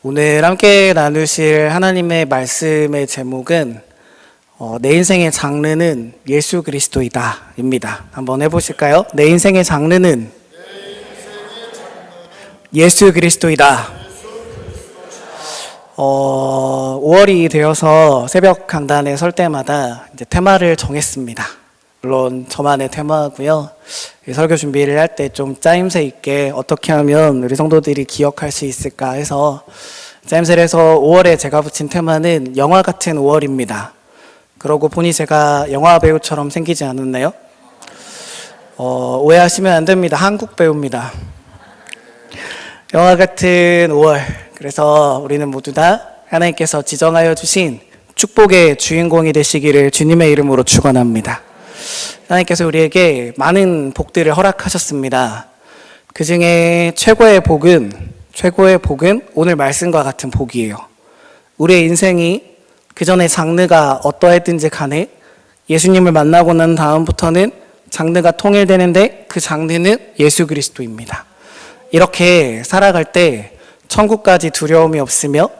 오늘 함께 나누실 하나님의 말씀의 제목은 내 인생의 장르는 예수 그리스도이다 입니다. 한번 해보실까요? 내 인생의 장르는 예수 그리스도이다. 5월이 되어서 새벽 강단에 설 때마다 이제 테마를 정했습니다. 물론 저만의 테마고요. 설교 준비를 할 때 좀 짜임새 있게 어떻게 하면 우리 성도들이 기억할 수 있을까 해서 짜임새를 해서 5월에 제가 붙인 테마는 영화 같은 5월입니다. 그러고 보니 제가 영화 배우처럼 생기지 않았나요? 오해하시면 안 됩니다. 한국 배우입니다. 영화 같은 5월. 그래서 우리는 모두 다 하나님께서 지정하여 주신 축복의 주인공이 되시기를 주님의 이름으로 축원합니다. 하나님께서 우리에게 많은 복들을 허락하셨습니다. 그 중에 최고의 복은 오늘 말씀과 같은 복이에요. 우리의 인생이 그 전에 장르가 어떠했든지 간에 예수님을 만나고 난 다음부터는 장르가 통일되는데 그 장르는 예수 그리스도입니다. 이렇게 살아갈 때 천국까지 두려움이 없으며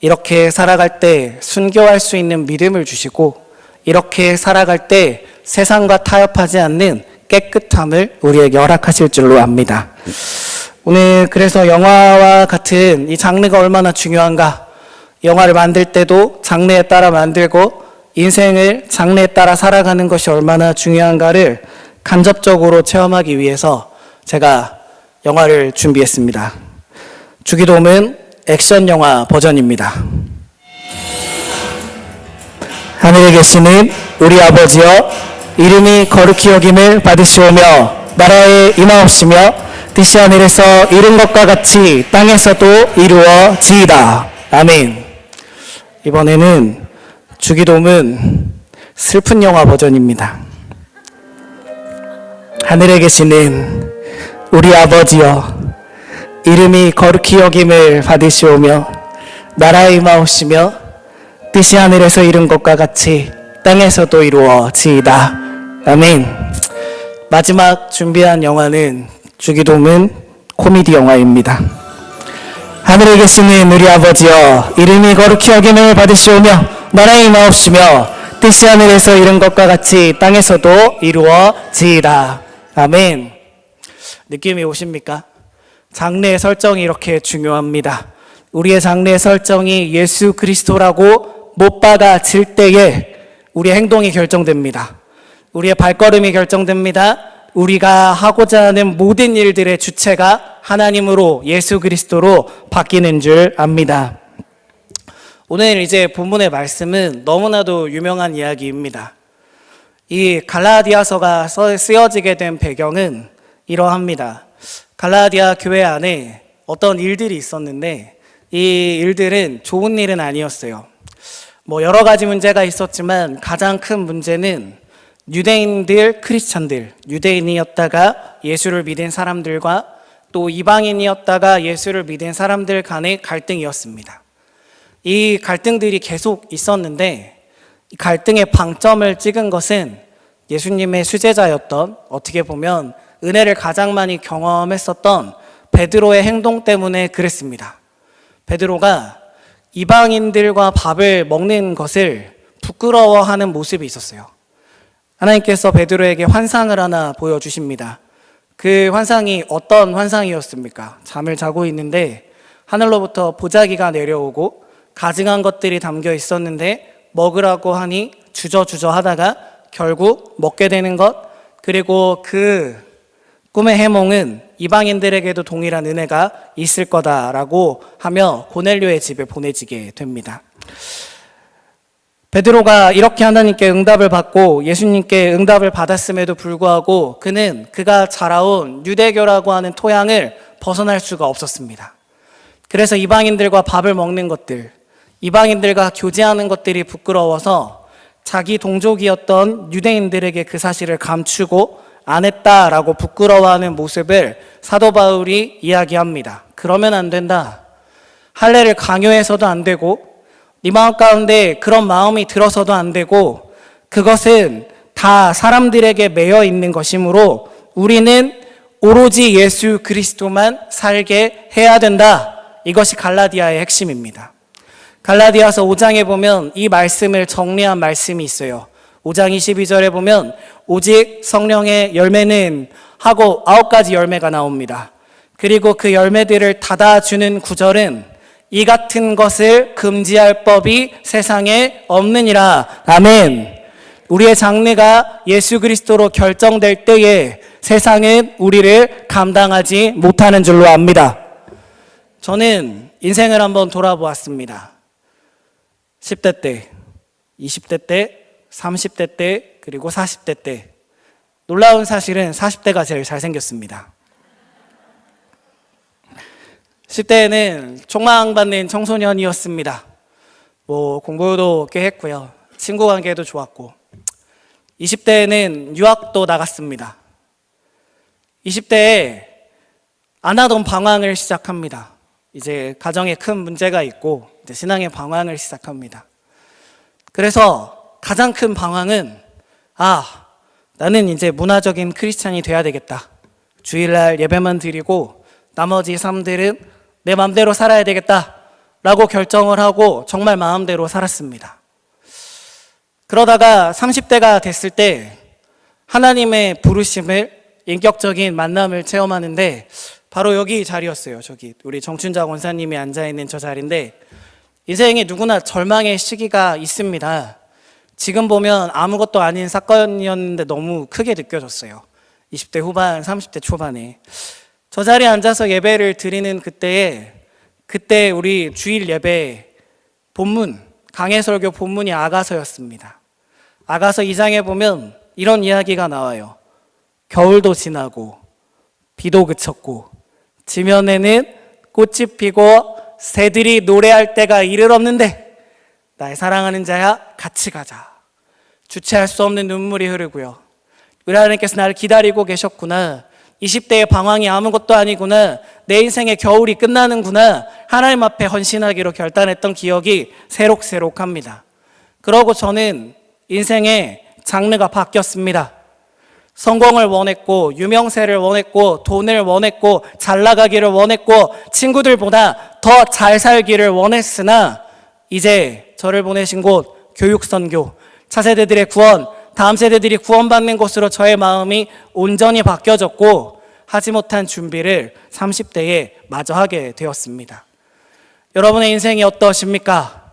이렇게 살아갈 때 순교할 수 있는 믿음을 주시고 이렇게 살아갈 때 세상과 타협하지 않는 깨끗함을 우리에게 허락하실 줄로 압니다. 오늘 그래서 영화와 같은 이 장르가 얼마나 중요한가, 영화를 만들 때도 장르에 따라 만들고 인생을 장르에 따라 살아가는 것이 얼마나 중요한가를 간접적으로 체험하기 위해서 제가 영화를 준비했습니다. 주기도문 액션 영화 버전입니다. 하늘에 계시는 우리 아버지여, 이름이 거룩히 여김을 받으시오며 나라에 임하옵시며 뜻이 하늘에서 이룬 것과 같이 땅에서도 이루어지이다. 아멘. 이번에는 주기도문 슬픈 영화 버전입니다. 하늘에 계시는 우리 아버지여, 이름이 거룩히 여김을 받으시오며 나라에 임하옵시며 뜻이 하늘에서 이룬 것과 같이 땅에서도 이루어지이다. 아멘. 마지막 준비한 영화는 주기도문 코미디 영화입니다. 하늘에 계시는 우리 아버지여, 이름이 거룩히 여김을 받으시오며 나라에 임하옵시며 뜻이 하늘에서 이룬 것과 같이 땅에서도 이루어지이다. 아멘. 느낌이 오십니까? 장르의 설정이 이렇게 중요합니다. 우리의 장르의 설정이 예수 그리스도라고 못 받아질 때에 우리의 행동이 결정됩니다. 우리의 발걸음이 결정됩니다. 우리가 하고자 하는 모든 일들의 주체가 하나님으로 예수 그리스도로 바뀌는 줄 압니다. 오늘 이제 본문의 말씀은 너무나도 유명한 이야기입니다. 이 갈라디아서가 쓰여지게 된 배경은 이러합니다. 갈라디아 교회 안에 어떤 일들이 있었는데 이 일들은 좋은 일은 아니었어요. 여러 가지 문제가 있었지만 가장 큰 문제는 유대인들, 크리스찬들, 유대인이었다가 예수를 믿은 사람들과 또 이방인이었다가 예수를 믿은 사람들 간의 갈등이었습니다. 이 갈등들이 계속 있었는데 이 갈등의 방점을 찍은 것은 예수님의 수제자였던, 어떻게 보면 은혜를 가장 많이 경험했었던 베드로의 행동 때문에 그랬습니다. 베드로가 이방인들과 밥을 먹는 것을 부끄러워하는 모습이 있었어요. 하나님께서 베드로에게 환상을 하나 보여주십니다. 그 환상이 어떤 환상이었습니까? 잠을 자고 있는데 하늘로부터 보자기가 내려오고 가증한 것들이 담겨 있었는데 먹으라고 하니 주저주저 하다가 결국 먹게 되는 것, 그리고 그 꿈의 해몽은 이방인들에게도 동일한 은혜가 있을 거다라고 하며 고넬료의 집에 보내지게 됩니다. 베드로가 이렇게 하나님께 응답을 받고 예수님께 응답을 받았음에도 불구하고 그는 그가 자라온 유대교라고 하는 토양을 벗어날 수가 없었습니다. 그래서 이방인들과 밥을 먹는 것들, 이방인들과 교제하는 것들이 부끄러워서 자기 동족이었던 유대인들에게 그 사실을 감추고 안 했다라고 부끄러워하는 모습을 사도 바울이 이야기합니다. 그러면 안 된다. 할례를 강요해서도 안 되고 네 마음 가운데 그런 마음이 들어서도 안 되고 그것은 다 사람들에게 매여 있는 것이므로 우리는 오로지 예수 그리스도만 살게 해야 된다. 이것이 갈라디아의 핵심입니다. 갈라디아서 5장에 보면 이 말씀을 정리한 말씀이 있어요. 5장 22절에 보면 오직 성령의 열매는 하고 9가지 열매가 나옵니다. 그리고 그 열매들을 닫아주는 구절은 이 같은 것을 금지할 법이 세상에 없느니라. 아멘. 우리의 장래가 예수 그리스도로 결정될 때에 세상은 우리를 감당하지 못하는 줄로 압니다. 저는 인생을 한번 돌아보았습니다. 10대 때, 20대 때, 30대 때, 그리고 40대 때. 놀라운 사실은 40대가 제일 잘생겼습니다. 10대에는 촉망받는 청소년이었습니다. 공부도 꽤 했고요. 친구 관계도 좋았고. 20대에는 유학도 나갔습니다. 20대에 안 하던 방황을 시작합니다. 이제 가정에 큰 문제가 있고 이제 신앙의 방황을 시작합니다. 그래서 가장 큰 방황은 나는 이제 문화적인 크리스찬이 돼야 되겠다. 주일날 예배만 드리고 나머지 삶들은 내 마음대로 살아야 되겠다 라고 결정을 하고 정말 마음대로 살았습니다. 그러다가 30대가 됐을 때 하나님의 부르심을, 인격적인 만남을 체험하는데 바로 여기 자리였어요. 저기 우리 정춘자 권사님이 앉아있는 저 자리인데, 인생에 누구나 절망의 시기가 있습니다. 지금 보면 아무것도 아닌 사건이었는데 너무 크게 느껴졌어요. 20대 후반, 30대 초반에. 저 자리에 앉아서 예배를 드리는 그때 우리 주일 예배 본문, 강해설교 본문이 아가서였습니다. 아가서 2장에 보면 이런 이야기가 나와요. 겨울도 지나고 비도 그쳤고 지면에는 꽃이 피고 새들이 노래할 때가 이르렀는데 나의 사랑하는 자야 같이 가자. 주체할 수 없는 눈물이 흐르고요. 우리 하나님께서 나를 기다리고 계셨구나. 20대의 방황이 아무것도 아니구나. 내 인생의 겨울이 끝나는구나. 하나님 앞에 헌신하기로 결단했던 기억이 새록새록합니다. 그러고 저는 인생의 장르가 바뀌었습니다. 성공을 원했고 유명세를 원했고 돈을 원했고 잘 나가기를 원했고 친구들보다 더 잘 살기를 원했으나 이제 저를 보내신 곳 교육선교, 차세대들의 구원, 다음 세대들이 구원받는 곳으로 저의 마음이 온전히 바뀌어졌고 하지 못한 준비를 30대에 마저 하게 되었습니다. 여러분의 인생이 어떠십니까?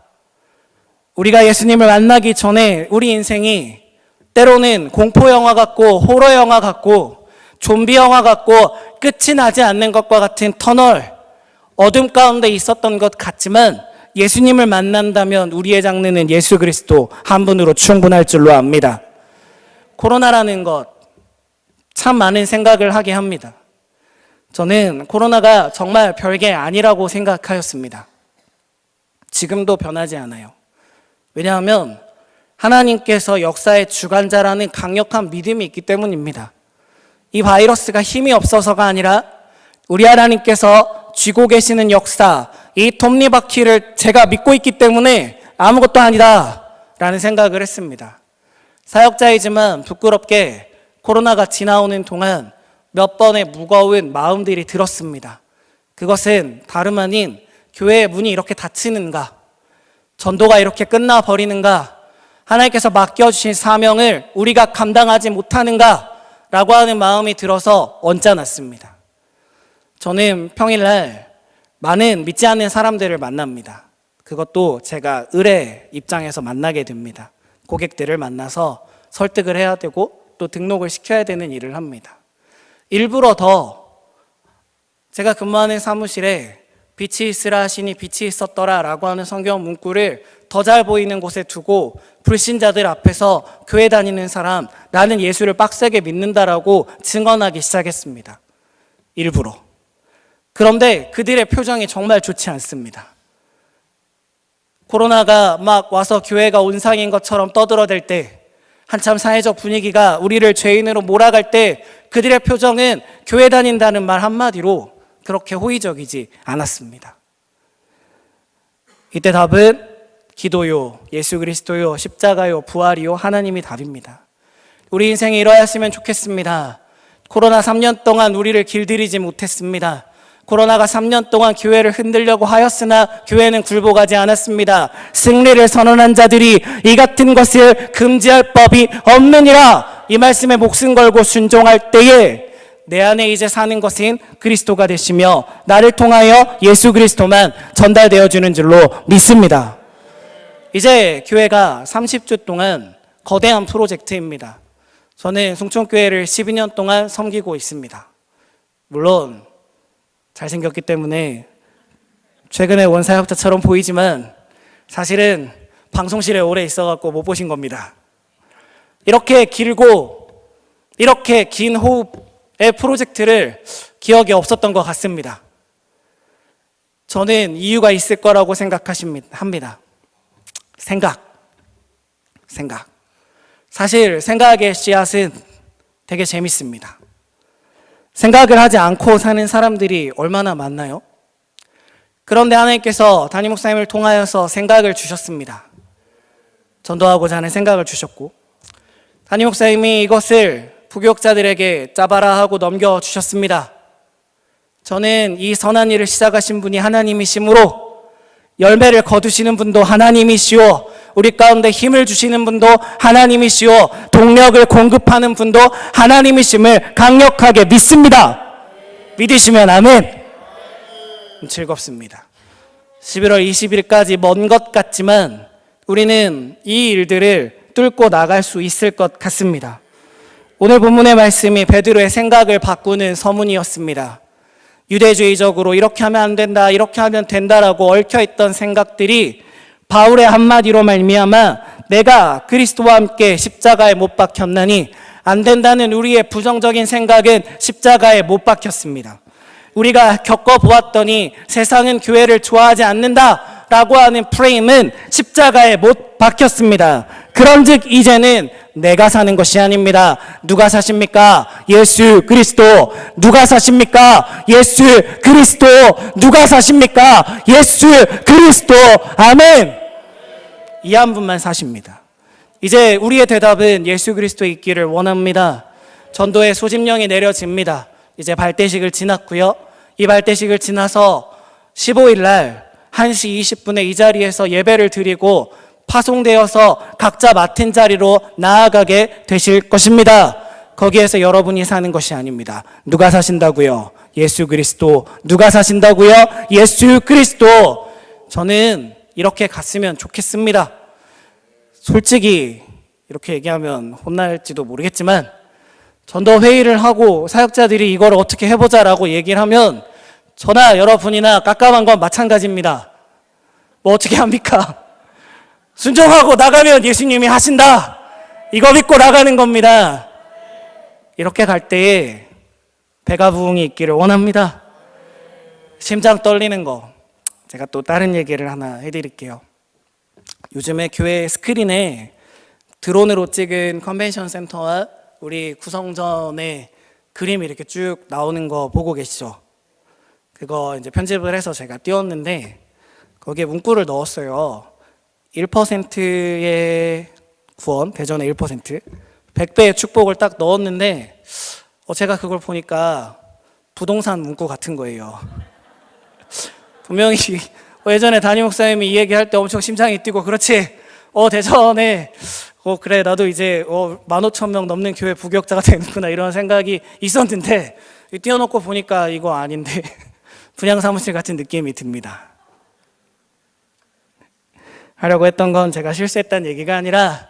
우리가 예수님을 만나기 전에 우리 인생이 때로는 공포영화 같고 호러영화 같고 좀비영화 같고 끝이 나지 않는 것과 같은 터널, 어둠 가운데 있었던 것 같지만 예수님을 만난다면 우리의 장르는 예수 그리스도 한 분으로 충분할 줄로 압니다. 코로나라는 것 참 많은 생각을 하게 합니다. 저는 코로나가 정말 별게 아니라고 생각하였습니다. 지금도 변하지 않아요. 왜냐하면 하나님께서 역사의 주관자라는 강력한 믿음이 있기 때문입니다. 이 바이러스가 힘이 없어서가 아니라 우리 하나님께서 쥐고 계시는 역사, 이 톱니바퀴를 제가 믿고 있기 때문에 아무것도 아니다 라는 생각을 했습니다. 사역자이지만 부끄럽게 코로나가 지나오는 동안 몇 번의 무거운 마음들이 들었습니다. 그것은 다름 아닌 교회의 문이 이렇게 닫히는가, 전도가 이렇게 끝나버리는가, 하나님께서 맡겨주신 사명을 우리가 감당하지 못하는가 라고 하는 마음이 들어서 언짢았습니다. 저는 평일날 많은 믿지 않는 사람들을 만납니다. 그것도 제가 의뢰 입장에서 만나게 됩니다. 고객들을 만나서 설득을 해야 되고 또 등록을 시켜야 되는 일을 합니다. 일부러 더 제가 근무하는 사무실에 빛이 있으라 하시니 빛이 있었더라 라고 하는 성경 문구를 더 잘 보이는 곳에 두고 불신자들 앞에서 교회 다니는 사람, 나는 예수를 빡세게 믿는다라고 증언하기 시작했습니다. 일부러. 그런데 그들의 표정이 정말 좋지 않습니다. 코로나가 막 와서 교회가 온상인 것처럼 떠들어댈 때, 한참 사회적 분위기가 우리를 죄인으로 몰아갈 때 그들의 표정은 교회 다닌다는 말 한마디로 그렇게 호의적이지 않았습니다. 이때 답은 기도요, 예수 그리스도요, 십자가요, 부활이요, 하나님이 답입니다. 우리 인생이 이러했으면 좋겠습니다. 코로나 3년 동안 우리를 길들이지 못했습니다. 코로나가 3년 동안 교회를 흔들려고 하였으나 교회는 굴복하지 않았습니다. 승리를 선언한 자들이 이 같은 것을 금지할 법이 없느니라. 이 말씀에 목숨 걸고 순종할 때에 내 안에 이제 사는 것은 그리스도가 되시며 나를 통하여 예수 그리스도만 전달되어 주는 줄로 믿습니다. 이제 교회가 30주 동안 거대한 프로젝트입니다. 저는 송천교회를 12년 동안 섬기고 있습니다. 물론 잘생겼기 때문에 최근에 원사역자처럼 보이지만 사실은 방송실에 오래 있어갖고 못 보신 겁니다. 이렇게 길고 이렇게 긴 호흡의 프로젝트를 기억이 없었던 것 같습니다. 저는 이유가 있을 거라고 합니다. 생각. 사실 생각의 씨앗은 되게 재밌습니다. 생각을 하지 않고 사는 사람들이 얼마나 많나요? 그런데 하나님께서 담임 목사님을 통하여서 생각을 주셨습니다. 전도하고자 하는 생각을 주셨고 담임 목사님이 이것을 부교육자들에게 짜바라 하고 넘겨주셨습니다. 저는 이 선한 일을 시작하신 분이 하나님이시므로 열매를 거두시는 분도 하나님이시오, 우리 가운데 힘을 주시는 분도 하나님이시오, 동력을 공급하는 분도 하나님이심을 강력하게 믿습니다. 믿으시면 아멘. 즐겁습니다. 11월 20일까지 먼 것 같지만 우리는 이 일들을 뚫고 나갈 수 있을 것 같습니다. 오늘 본문의 말씀이 베드로의 생각을 바꾸는 서문이었습니다. 유대주의적으로 이렇게 하면 안 된다, 이렇게 하면 된다라고 얽혀있던 생각들이 바울의 한마디로 말미암아 내가 그리스도와 함께 십자가에 못 박혔나니 안 된다는 우리의 부정적인 생각은 십자가에 못 박혔습니다. 우리가 겪어보았더니 세상은 교회를 좋아하지 않는다 라고 하는 프레임은 십자가에 못 박혔습니다. 그런즉 이제는 내가 사는 것이 아닙니다. 누가 사십니까? 예수 그리스도. 누가 사십니까? 예수 그리스도. 누가 사십니까? 예수 그리스도. 아멘. 이 한 분만 사십니다. 이제 우리의 대답은 예수 그리스도에 있기를 원합니다. 전도의 소집령이 내려집니다. 이제 발대식을 지났고요. 이 발대식을 지나서 15일 날 1시 20분에 이 자리에서 예배를 드리고 파송되어서 각자 맡은 자리로 나아가게 되실 것입니다. 거기에서 여러분이 사는 것이 아닙니다. 누가 사신다고요? 예수 그리스도. 누가 사신다고요? 예수 그리스도. 저는 이렇게 갔으면 좋겠습니다. 솔직히 이렇게 얘기하면 혼날지도 모르겠지만 전도 회의를 하고 사역자들이 이걸 어떻게 해보자라고 얘기를 하면 저나 여러분이나 깝깝한 건 마찬가지입니다. 뭐 어떻게 합니까? 순종하고 나가면 예수님이 하신다. 이거 믿고 나가는 겁니다. 이렇게 갈 때에 배가 부흥이 있기를 원합니다. 심장 떨리는 거 제가 또 다른 얘기를 하나 해드릴게요. 요즘에 교회 스크린에 드론으로 찍은 컨벤션 센터와 우리 구성전의 그림이 이렇게 쭉 나오는 거 보고 계시죠? 그거 이제 편집을 해서 제가 띄웠는데 거기에 문구를 넣었어요. 1%의 구원, 대전의 1%, 100배의 축복을 딱 넣었는데 제가 그걸 보니까 부동산 문구 같은 거예요. 분명히 예전에 담임 목사님이 이 얘기할 때 엄청 심장이 뛰고 그렇지, 대전에 그래 나도 이제 15,000명 넘는 교회 부교역자가 되는구나 이런 생각이 있었는데 띄워놓고 보니까 이거 아닌데 분양사무실 같은 느낌이 듭니다. 하려고 했던 건 제가 실수했다는 얘기가 아니라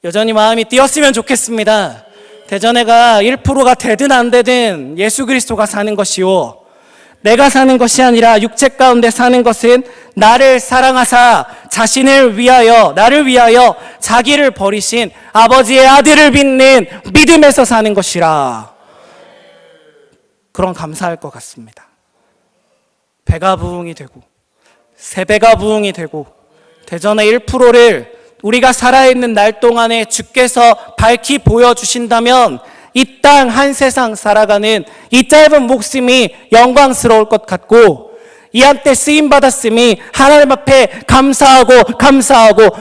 여전히 마음이 뛰었으면 좋겠습니다. 대전에가 1%가 되든 안 되든 예수 그리스도가 사는 것이요, 내가 사는 것이 아니라 육체 가운데 사는 것은 나를 사랑하사 자신을 위하여, 나를 위하여 자기를 버리신 아버지의 아들을 믿는 믿음에서 사는 것이라. 그런 감사할 것 같습니다. 배가 부흥이 되고 세 배가 부흥이 되고 대전의 1%를 우리가 살아있는 날 동안에 주께서 밝히 보여주신다면 이 땅 한 세상 살아가는 이 짧은 목숨이 영광스러울 것 같고 이 한때 쓰임받았음이 하나님 앞에 감사하고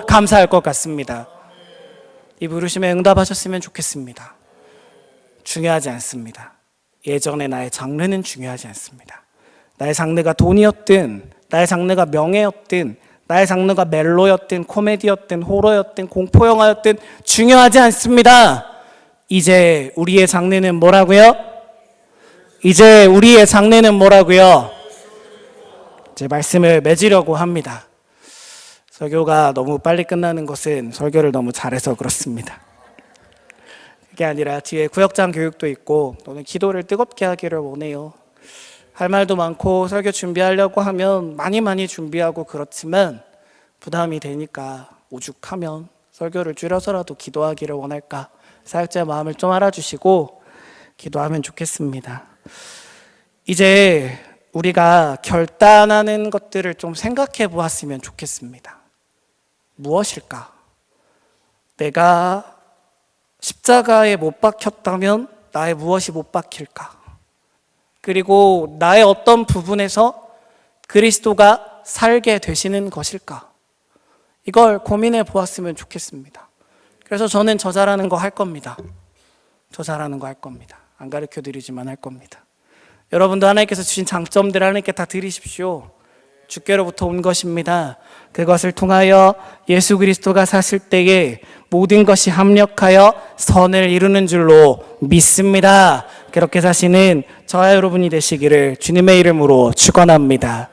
감사할 것 같습니다. 이 부르심에 응답하셨으면 좋겠습니다. 중요하지 않습니다. 예전의 나의 장르는 중요하지 않습니다. 나의 장르가 돈이었든, 나의 장르가 명예였든, 나의 장르가 멜로였든, 코미디였든, 호러였든, 공포영화였든 중요하지 않습니다. 이제 우리의 장르는 뭐라고요? 이제 우리의 장르는 뭐라고요? 제 말씀을 맺으려고 합니다. 설교가 너무 빨리 끝나는 것은 설교를 너무 잘해서 그렇습니다. 그게 아니라 뒤에 구역장 교육도 있고 또는 기도를 뜨겁게 하기를 원해요. 할 말도 많고 설교 준비하려고 하면 많이 준비하고 그렇지만 부담이 되니까 오죽하면 설교를 줄여서라도 기도하기를 원할까. 사역자의 마음을 좀 알아주시고 기도하면 좋겠습니다. 이제 우리가 결단하는 것들을 좀 생각해 보았으면 좋겠습니다. 무엇일까? 내가 십자가에 못 박혔다면 나의 무엇이 못 박힐까? 그리고 나의 어떤 부분에서 그리스도가 살게 되시는 것일까? 이걸 고민해 보았으면 좋겠습니다. 그래서 저는 저 잘하는 거 할 겁니다. 저 잘하는 거 할 겁니다. 안 가르쳐 드리지만 할 겁니다. 여러분도 하나님께서 주신 장점들을 하나님께 다 드리십시오. 주께로부터 온 것입니다. 그것을 통하여 예수 그리스도가 사실 때에 모든 것이 합력하여 선을 이루는 줄로 믿습니다. 그렇게 사시는 저와 여러분이 되시기를 주님의 이름으로 축원합니다.